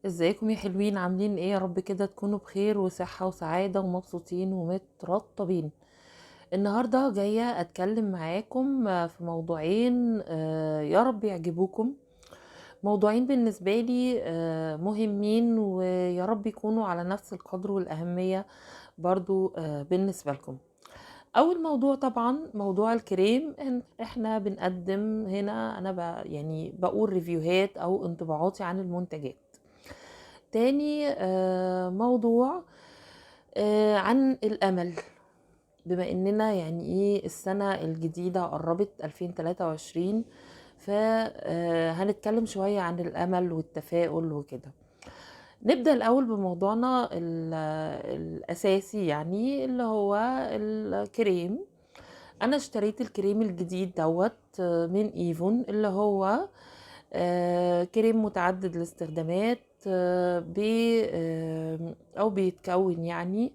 ازيكم يا حلوين؟ عاملين ايه؟ يا رب كده تكونوا بخير وصحة وسعادة ومبسوطين ومترطبين. النهاردة جاية اتكلم معاكم في موضوعين، يا رب يعجبوكم. موضوعين بالنسبة لي مهمين، ويا رب يكونوا على نفس القدر والأهمية برضو بالنسبة لكم. اول موضوع طبعا موضوع الكريم. احنا بنقدم هنا، انا يعني بقول ريفيوهات او انطباعاتي عن المنتجات. تاني موضوع عن الأمل. بما اننا يعني ايه السنة الجديدة قربت 2023، فهنتكلم شوية عن الأمل والتفاؤل وكده. نبدأ الأول بموضوعنا الأساسي، يعني اللي هو الكريم. أنا اشتريت الكريم الجديد دوت من إيفون، اللي هو كريم متعدد الاستخدامات، أو بيتكون يعني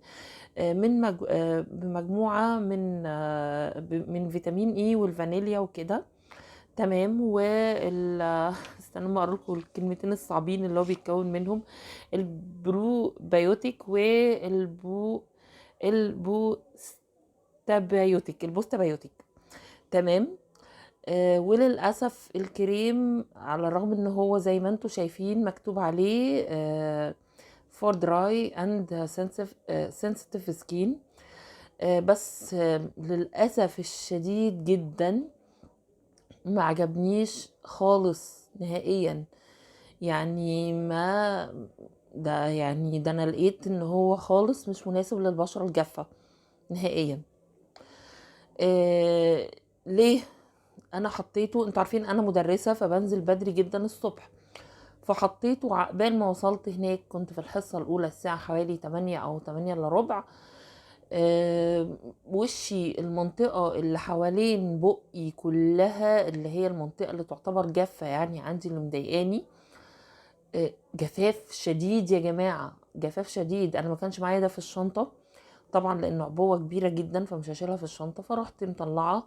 بمجموعة من فيتامين إي والفانيليا وكده. تمام. استنوا ما اقرألكم الكلمتين الصعبين اللي هو بيتكون منهم: البروبيوتيك البوستابيوتيك. تمام. وللأسف الكريم، على الرغم ان هو زي ما انتم شايفين مكتوب عليه for dry and sensitive skin، بس للأسف الشديد جدا ما عجبنيش خالص نهائيا. يعني ما ده يعني ده انا لقيت ان هو خالص مش مناسب للبشرة الجافة نهائيا. آه ليه؟ انا حطيته، انتوا عارفين انا مدرسة فبنزل بدري جدا الصبح، فحطيته عقبال ما وصلت هناك. كنت في الحصة الاولى الساعة حوالي 8 او 8 الا ربع. وشي المنطقة اللي حوالين بقي كلها، اللي هي المنطقة اللي تعتبر جافة يعني عندي، اللي مضايقاني جفاف شديد يا جماعة، جفاف شديد. انا ما كانش معايا ده في الشنطة طبعا، لان عبوة كبيرة جدا فمش هشيلها في الشنطة. فرحت مطلعة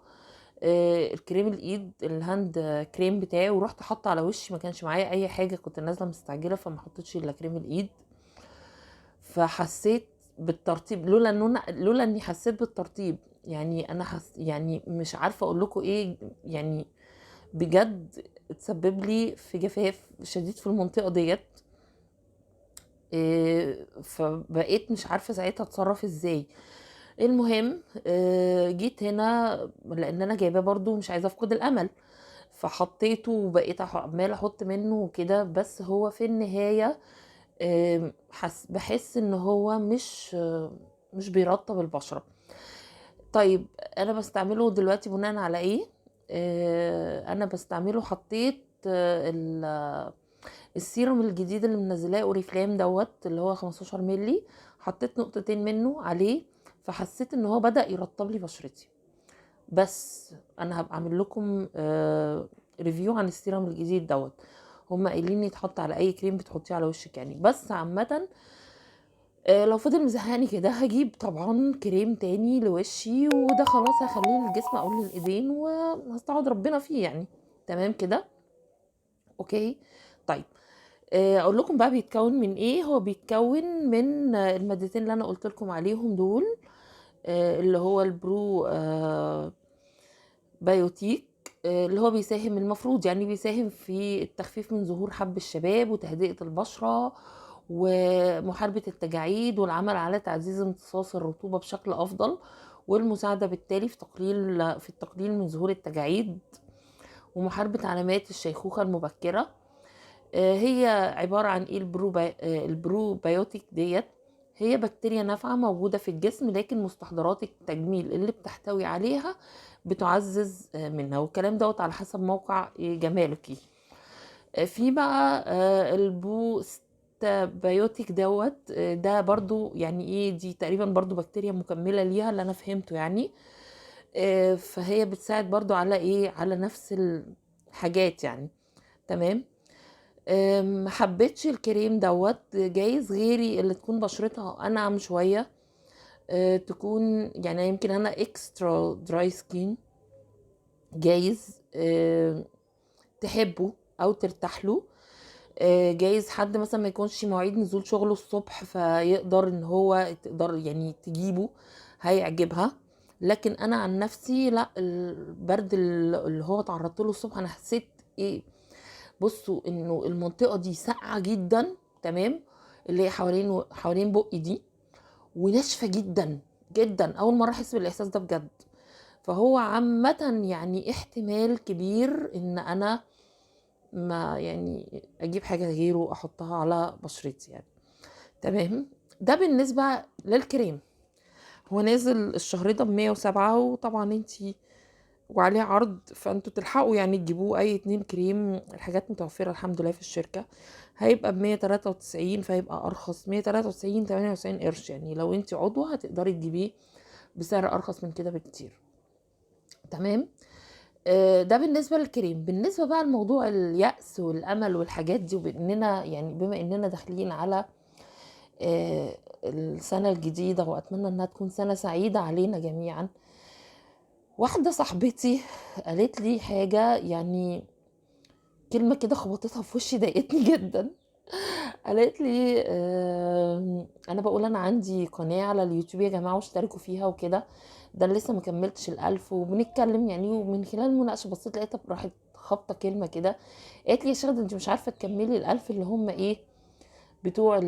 الكريم الايد الهاند كريم بتاعي، ورحت حاطه على وشي. ما كانش معايا اي حاجة، كنت نازلة مستعجلة فما حطيتش الا كريم الايد. فحسيت بالترطيب، لولا اني حسيت بالترطيب. يعني انا يعني مش عارفه اقول لكم ايه. يعني بجد اتسبب لي في جفاف شديد في المنطقه ديت. فبقيت مش عارفه ساعتها اتصرف ازاي. المهم جيت هنا لان انا جايباه برضو مش عايزه افقد الامل، فحطيته وبقيت عماله احط منه وكده. بس هو في النهايه بحس ان هو مش بيرطب البشرة. طيب انا بستعمله دلوقتي بناء على ايه؟ انا بستعمله، حطيت السيروم الجديد اللي منزلاه اوريفلام دوت، اللي هو 15 ملي. حطيت نقطتين منه عليه، فحسيت ان هو بدأ يرطب لي بشرتي. بس انا هبقى اعمل لكم ريفيو عن السيروم الجديد دوت. هما قايلين يتحط على اي كريم بتحطيه على وشك يعني. بس عامه لو فضل مزهقني كده هجيب طبعا كريم تاني لوشي، وده خلاص هخليه للجسم او للايدين وهستعوض ربنا فيه يعني. تمام كده. اوكي. طيب اقول لكم بقى بيتكون من ايه. هو بيتكون من المادتين اللي انا قلت لكم عليهم دول، اللي هو البرو بايوتيك، اللي هو بيساهم، المفروض يعني بيساهم في التخفيف من ظهور حب الشباب وتهدئة البشرة ومحاربة التجاعيد، والعمل على تعزيز امتصاص الرطوبة بشكل أفضل، والمساعدة بالتالي في التقليل من ظهور التجاعيد ومحاربة علامات الشيخوخة المبكرة. هي عبارة عن ايه البروبايوتيك ديت؟ هي بكتيريا نافعة موجودة في الجسم، لكن مستحضرات التجميل اللي بتحتوي عليها بتعزز منها. والكلام دوت على حسب موقع جمالكي. في بقى البوستابيوتيك دوت، ده برضو يعني ايه، دي تقريبا برضو بكتيريا مكملة ليها اللي انا فهمته يعني. فهي بتساعد برضو على ايه، على نفس الحاجات يعني. تمام. ما حبيتش الكريم دوت. جايز غيري اللي تكون بشرتها انعم شويه تكون يعني، يمكن انا اكسترا دراي سكين، جايز تحبه او ترتاح له. جايز حد مثلا ما يكونش مواعيد نزول شغله الصبح، فيقدر ان هو تقدر يعني تجيبه، هيعجبها. لكن انا عن نفسي لا، البرد اللي هو تعرضت له الصبح انا حسيت ايه، بصوا انه المنطقه دي ساقعه جدا، تمام، اللي هي حوالين بقي دي، وناشفه جدا جدا. اول مره احس بالاحساس ده بجد. فهو عامه يعني احتمال كبير ان انا ما يعني اجيب حاجه غيره احطها على بشرتي يعني. تمام. ده بالنسبه للكريم. هو نازل الشهر ده ب107، وطبعا انتي وعليه عرض، فانتوا تلحقوا يعني تجيبوه اي 2 كريم. الحاجات متوفره الحمد لله في الشركه. هيبقى ب193، فهيبقى ارخص، 193 98 قرش. يعني لو انتي عضوه هتقدري تجيبيه بسعر ارخص من كده بكتير. تمام. ده بالنسبة للكريم. بالنسبة بقى لموضوع اليأس والأمل والحاجات دي، وبإننا يعني بما إننا داخلين على السنة الجديدة، وأتمنى إنها تكون سنة سعيدة علينا جميعا. واحدة صاحبتي قالت لي حاجة، يعني كلمة كده خبطتها في وشي، ضايقتني جدا. قالت لي انا بقول انا عندي قناة على اليوتيوب يا جماعة واشتركوا فيها وكده، ده لسه ما كملتش ال1000، وبنتكلم يعني، ومن خلال المناقشة بصيت لقيتها راحت خبطة كلمة كده. قالت لي يا شهد انت مش عارفة تكملي ال1000 اللي هم ايه، بتوع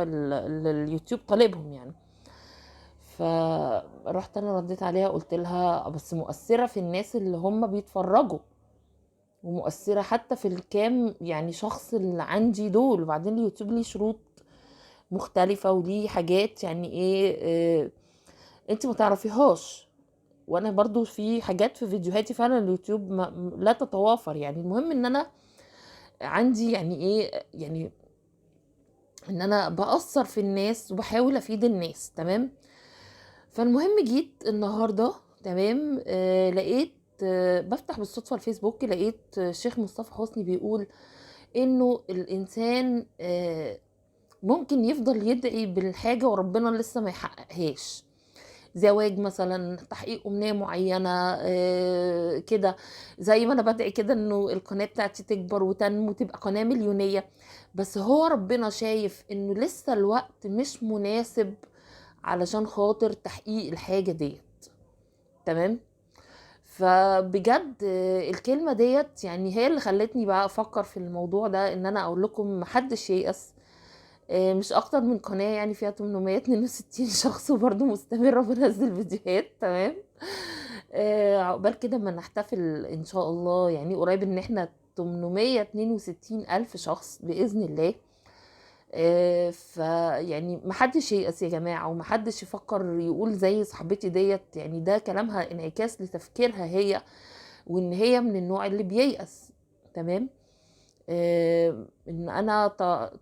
اليوتيوب طالبهم يعني. فرحت انا رديت عليها قلت لها بس مؤثرة في الناس اللي هم بيتفرجوا، ومؤثرة حتى في الكام يعني شخص اللي عندي دول. وبعدين اليوتيوب ليه شروط مختلفة وليه حاجات يعني ايه انت ما تعرفيهاش. وانا برضو في حاجات في فيديوهاتي فعلا اليوتيوب لا تتوافر. يعني المهم ان انا عندي يعني ايه، يعني ان انا بأثر في الناس وبحاول افيد الناس. تمام. فالمهم جيت النهاردة، تمام، لقيت بفتح بالصدفة الفيسبوك، لقيت الشيخ مصطفى حسني بيقول انه الانسان ممكن يفضل يدعي بالحاجة وربنا لسه ما يحققهاش. زواج مثلا، تحقيق امنية معينة كده، زي ما انا بدعي كده انه القناة بتاعتي تكبر وتنمو تبقى قناة مليونية، بس هو ربنا شايف انه لسه الوقت مش مناسب علشان خاطر تحقيق الحاجة ديت. تمام. فبجد الكلمة ديت يعني هي اللي خلتني بقى افكر في الموضوع ده، ان انا اقول لكم محدش ييأس. مش اكتر من قناة يعني فيها 862 شخص وبرضه مستمرة بنزل فيديوهات. تمام. عقبال كده ما نحتفل ان شاء الله يعني قريب ان احنا 862 الف شخص بإذن الله. فيعني محدش ييأس يا جماعة، ومحدش يفكر يقول زي صاحبتي ديت، يعني ده كلامها انعكاس لتفكيرها هي، وان هي من النوع اللي بييأس. تمام. ان انا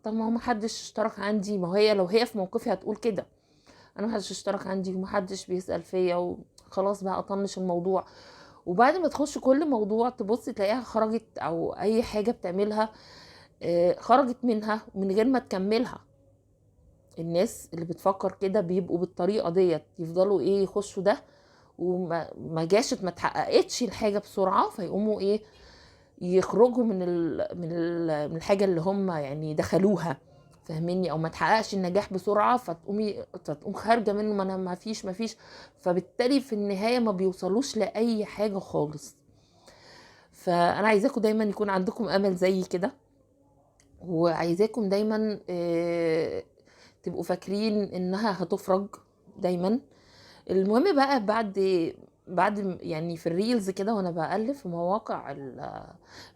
طب ما هو محدش اشترك عندي، ما هي لو هي في موقفي هتقول كده، انا محدش اشترك عندي ومحدش بيسأل فيا، وخلاص بقى اطنش الموضوع. وبعد ما تخش كل موضوع تبص تلاقيها خرجت، او اي حاجة بتعملها خرجت منها من غير ما تكملها. الناس اللي بتفكر كده بيبقوا بالطريقة ديت، يفضلوا ايه يخشوا ده، وما جاشت ما تحققتش الحاجة بسرعة، فيقوموا ايه يخرجوا من الحاجة اللي هم يعني دخلوها، فاهميني، او ما تحققش النجاح بسرعة، فتقوم خارجة منه، ما انا ما فيش. فبالتالي في النهاية ما بيوصلوش لأي حاجة خالص. فانا عايزاكم دايما يكون عندكم امل زي كده، وعايزاكم دايما تبقوا فاكرين انها هتفرج دايما. المهم بقى بعد يعني في الريلز كده، وانا بقلب في مواقع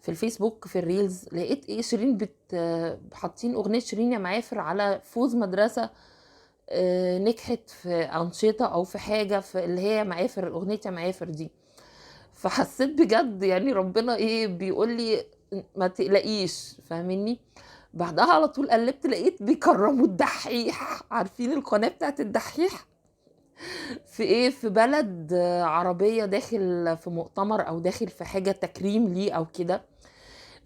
في الفيسبوك في الريلز، لقيت ايه شيرين حاطين اغنيه شيرين يا معافر على فوز مدرسه نجحت في انشطه او في حاجه، في اللي هي معافر، اغنيه يا معافر دي. فحسيت بجد يعني ربنا ايه بيقول لي ما تقلقيش، فاهميني. بعدها على طول قلبت لقيت بيكرموا الدحيح، عارفين القناه بتاعت الدحيح، في ايه، في بلد عربية، داخل في مؤتمر او داخل في حاجة تكريم ليه او كده.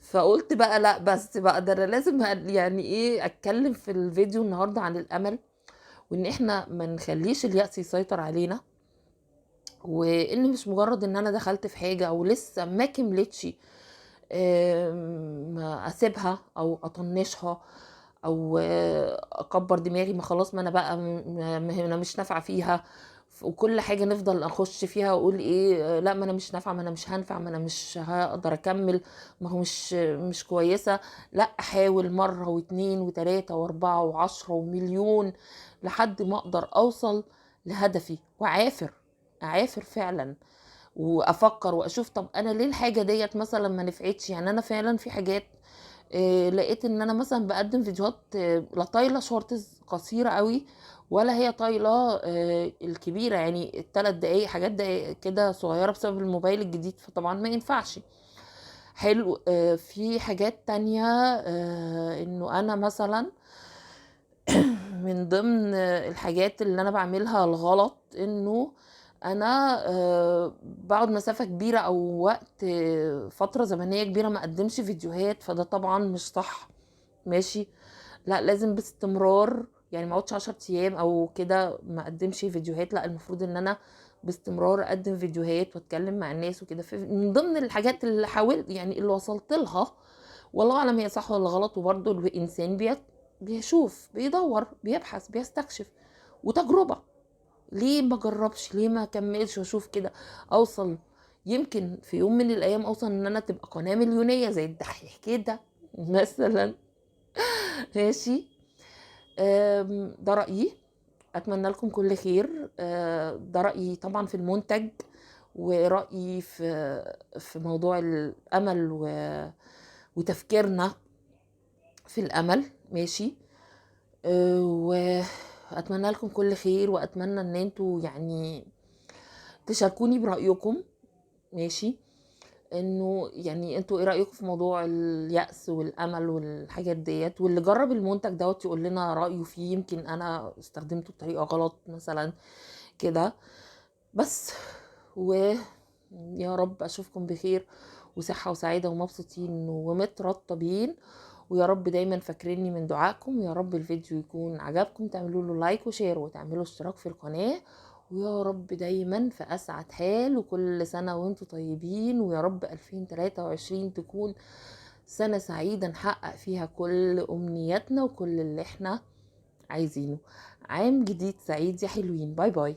فقلت بقى لا بس بقى ده انا لازم يعني ايه اتكلم في الفيديو النهاردة عن الامل، وان احنا ما نخليش اليأس يسيطر علينا، وان مش مجرد ان انا دخلت في حاجة او لسه ما كملتش ما اسيبها او اطنشها او اكبر دماغي، ما خلاص، ما انا بقى انا مش نافعه فيها. وكل حاجه نفضل اخش فيها واقول ايه، لا ما انا مش نافعه، ما انا مش هنفع، ما انا مش هقدر اكمل، ما هو مش كويسه. لا، احاول مره واتنين وتلاته واربعه وعشره ومليون لحد ما اقدر اوصل لهدفي، اعافر فعلا، وافكر واشوف طب انا ليه الحاجه ديت مثلا ما نفعتش. يعني انا فعلا في حاجات لقيت ان انا مثلا بقدم فيديوهات لا طايله شورتز قصيره قوي، ولا هي طايله الكبيره، يعني الثلاث دقايق، حاجات دقايق كده صغيره بسبب الموبايل الجديد، فطبعا ما ينفعش. حلو. في حاجات تانية، انه انا مثلا من ضمن الحاجات اللي انا بعملها الغلط انه انا بقعد مسافة كبيرة او وقت فترة زمنية كبيرة ما اقدمش فيديوهات، فده طبعا مش صح. ماشي. لا، لازم باستمرار، يعني ما اقعدش 10 ايام او كده ما اقدمش فيديوهات. لا، المفروض ان انا باستمرار اقدم فيديوهات واتكلم مع الناس وكده. من ضمن الحاجات اللي حاولت، يعني اللي وصلت لها، والله اعلم هي صح ولا غلط، وبرضه الانسان بيشوف، بيدور، بيبحث، بيستكشف، وتجربة. ليه ما جربش؟ ليه ما كملش واشوف كده اوصل؟ يمكن في يوم من الايام اوصل ان انا تبقى قناة مليونية زي الدحيح كده مثلا. ماشي. ده رأيي. اتمنى لكم كل خير. ده رأيي طبعا في المنتج، ورأيي في موضوع الامل وتفكيرنا في الامل. ماشي. واتمنى لكم كل خير، واتمنى ان انتوا يعني تشاركوني برأيكم. ماشي. انه يعني انتوا ايه رأيكم في موضوع اليأس والامل والحاجات ديت، واللي جرب المنتج دوت يقول لنا رأيه فيه، يمكن انا استخدمته بطريقة غلط مثلا كده. بس. ويا رب اشوفكم بخير وصحة وسعادة ومبسوطين ومترطبين، ويا رب دايما فاكريني من دعائكم. ويا رب الفيديو يكون عجبكم، تعملوا له لايك وشير وتعملوا اشتراك في القناة. ويا رب دايما في اسعد حال، وكل سنة وانتم طيبين. ويا رب 2023 تكون سنة سعيدة نحقق فيها كل امنياتنا وكل اللي احنا عايزينه. عام جديد سعيد يا حلوين. باي باي.